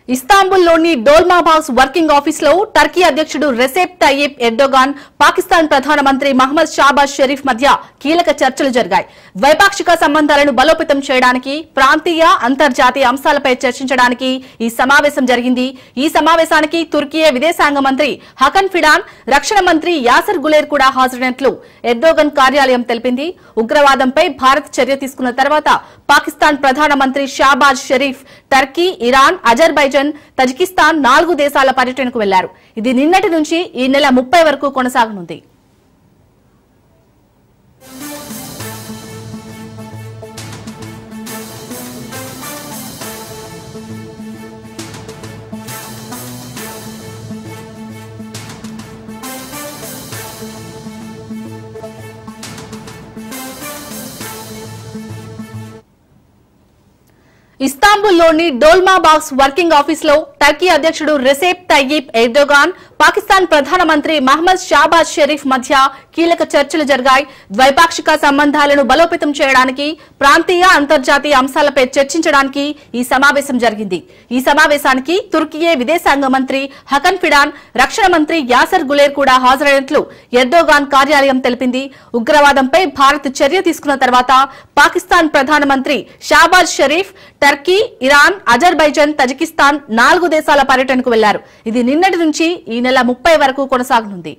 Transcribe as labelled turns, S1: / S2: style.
S1: ఇస్తాంబుల్లోని డోల్మాబాగ్స్ working ఆఫీసులో Turkey అధ్యక్షుడు రెసెప్ Tayyip Erdogan, Pakistan ప్రధానమంత్రి మహ్మద్ షాబాజ్ షరీఫ్ మధ్య కీలక చర్చలు జరిగాయి. ద్వైపాక్షిక సంబంధాలను బలోపేతం చేయడానికి, ప్రాంతీయ, అంతర్జాతీయ అంశాలపై చర్చించడానికి ఈ సమావేశం జరిగింది. ఈ సమావేశానికి తుర్కీ విదేశాంగ మంత్రి హకన్ ఫిడాన్, రక్షణ మంత్రి యాసర్ గులేర్ కూడా హాజరైనట్లు ఎర్డోగన్ కార్యాలయం తెలిపింది. ఉగ్రవాదంపై భారత్ చర్య తీసుకున్న తర్వాత పాకిస్తాన్ ప్రధానమంత్రి Shahbaz Sharif Turkey, Iran, Azerbaijan, Tajikistan 4 దేశాల పర్యటనకు వెళ్లారు. ఇది నిన్నటి నుంచి ఈ నెల 30 వరకు కొనసాగనుంది. ఇస్తాంబుల్లోని డోల్మాబాగ్స్ వర్కింగ్ ఆఫీసులో టర్కీ అధ్యక్షుడు రెసెప్ తయ్యిప్ ఎర్డోగాన్, పాకిస్తాన్ ప్రధానమంత్రి మహ్మద్ షాబాజ్ షరీఫ్ మధ్య కీలక చర్చలు జరిగాయి. ద్వైపాక్షిక సంబంధాలను బలోపేతం చేయడానికి, ప్రాంతీయ, అంతర్జాతీయ అంశాలపై చర్చించడానికి ఈ సమావేశం జరిగింది. ఈ సమావేశానికి తుర్కీ విదేశాంగ మంత్రి హకన్ ఫిడాన్, రక్షణ మంత్రి యాసర్ గులేర్ కూడా హాజరైనట్లు ఎర్డోగాన్ కార్యాలయం తెలిపింది. ఉగ్రవాదంపై భారత్ చర్య తీసుకున్న తర్వాత పాకిస్తాన్ ప్రధానమంత్రి Shahbaz Sharif Turkey, Iran, Azerbaijan, Tajikistan 4 దేశాల పర్యటనకు వెళ్లారు. ఇది నిన్నటి నుంచి ఈ నెల 30 వరకు కొనసాగనుంది.